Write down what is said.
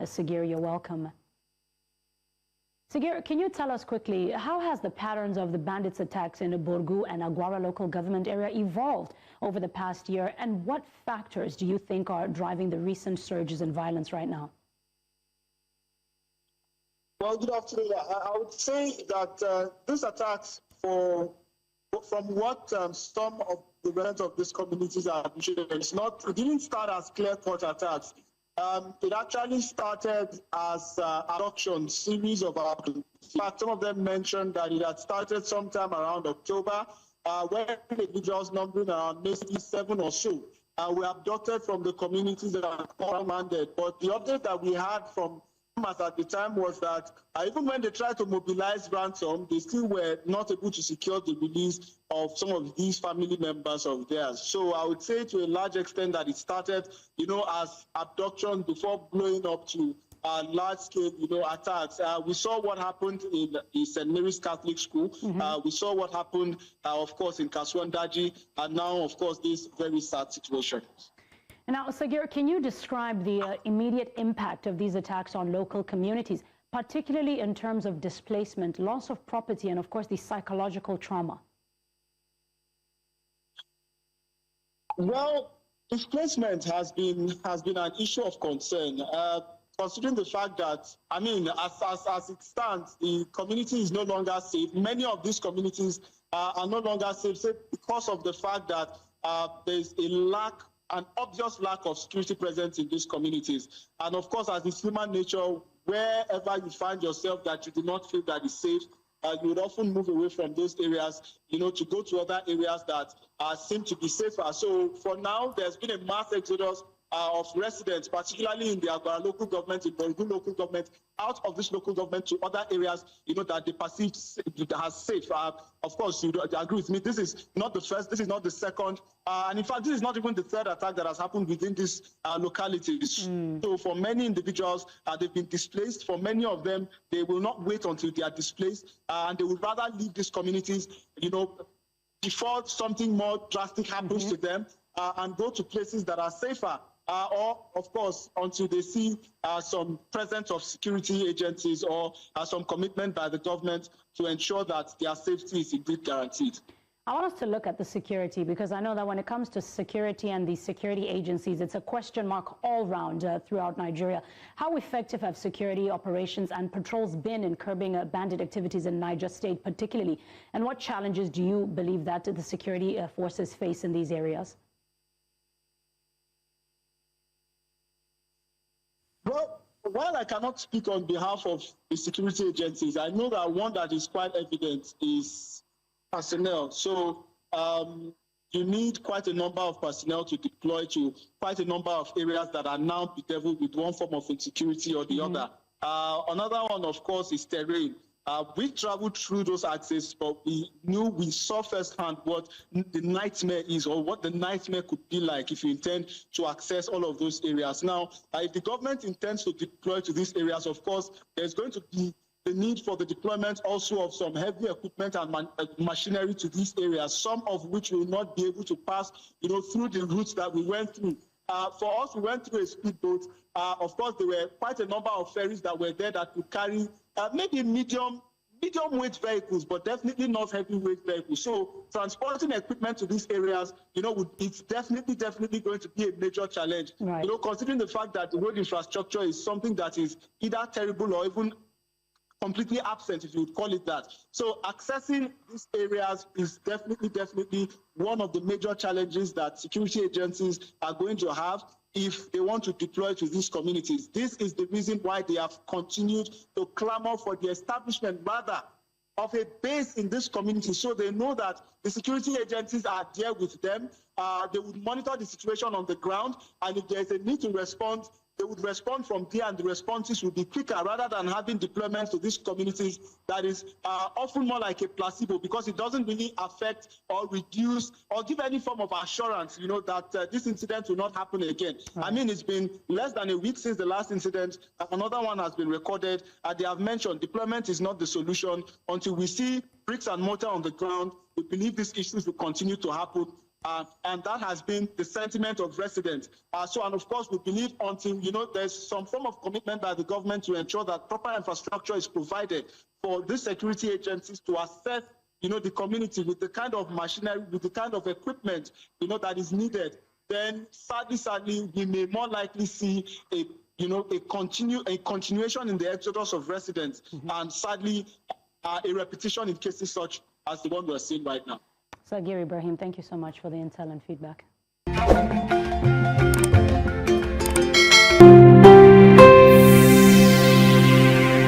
Sagir, you're welcome. Sagir, can you tell us quickly, how has the patterns of the bandits' attacks in the Borgu and Agwara local government area evolved over the past year, and what factors do you think are driving the recent surges in violence right now? Well, good afternoon. I would say that these attacks, from what some of the residents of these communities are appreciating, it didn't start as clear-cut attacks. It actually started as abduction, series of abductions. In fact, some of them mentioned that it had started sometime around October, when individuals numbering around maybe 7 or so were abducted from the communities that are commanded. But the update that we had from at the time was that even when they tried to mobilize ransom, they still were not able to secure the release of some of these family members of theirs. So I would say to a large extent that it started, as abduction before blowing up to large-scale, attacks. We saw what happened in St. Mary's Catholic School. We saw what happened, of course, in Kasuwan Daji, and now, of course, this very sad situation. Now, Sagir, can you describe the immediate impact of these attacks on local communities, particularly in terms of displacement, loss of property, and of course the psychological trauma? Well, displacement has been an issue of concern, considering the fact that, as it stands, the community is no longer safe. Many of these communities are no longer safe because of the fact that there's an obvious lack of security presence in these communities. And of course, as is human nature, wherever you find yourself that you do not feel that is safe, you would often move away from those areas, to go to other areas that seem to be safer. So for now, there's been a mass exodus of residents, particularly in the Agwara local government, in Borgu local government, out of this local government to other areas, that they perceive as safe. Of course, you agree with me. This is not the first, this is not the second, and in fact, this is not even the third attack that has happened within these localities. So for many individuals, they've been displaced. For many of them, they will not wait until they are displaced, and they would rather leave these communities, before something more drastic happens to them, and go to places that are safer. Or, of course, until they see some presence of security agencies or some commitment by the government to ensure that their safety is indeed guaranteed. I want us to look at the security, because I know that when it comes to security and the security agencies, it's a question mark all round throughout Nigeria. How effective have security operations and patrols been in curbing bandit activities in Niger State particularly? And what challenges do you believe that the security forces face in these areas? Well, while I cannot speak on behalf of the security agencies, I know that one that is quite evident is personnel. So you need quite a number of personnel to deploy to quite a number of areas that are now bedeviled with one form of insecurity or the other. Another one, of course, is terrain. We traveled through those axes, but we saw firsthand what the nightmare is, or what the nightmare could be like if you intend to access all of those areas. Now, if the government intends to deploy to these areas, of course, there's going to be the need for the deployment also of some heavy equipment and machinery to these areas, some of which will not be able to pass, through the routes that we went through. For us, we went through a speedboat. Of course, there were quite a number of ferries that were there that could carry maybe medium-weight vehicles, but definitely not heavyweight vehicles. So transporting equipment to these areas, it's definitely going to be a major challenge. Right. Considering the fact that the road infrastructure is something that is either terrible or even completely absent, if you would call it that. So accessing these areas is definitely one of the major challenges that security agencies are going to have if they want to deploy to these communities. This is the reason why they have continued to clamor for the establishment, rather, of a base in this community, so they know that the security agencies are there with them. They would monitor the situation on the ground, and if there's a need to respond, they would respond from there, and the responses would be quicker, rather than having deployments to these communities that is often more like a placebo, because it doesn't really affect or reduce or give any form of assurance, that this incident will not happen again. Right. It's been less than a week since the last incident. Another one has been recorded. They have mentioned deployment is not the solution. Until we see bricks and mortar on the ground, we believe these issues will continue to happen. and that has been the sentiment of residents. And of course, we believe until, there's some form of commitment by the government to ensure that proper infrastructure is provided for these security agencies to assess, the community with the kind of machinery, with the kind of equipment, that is needed, then sadly, we may more likely see a continuation in the exodus of residents, and sadly, a repetition in cases such as the one we're seeing right now. Sagir Ibrahim, thank you so much for the intel and feedback.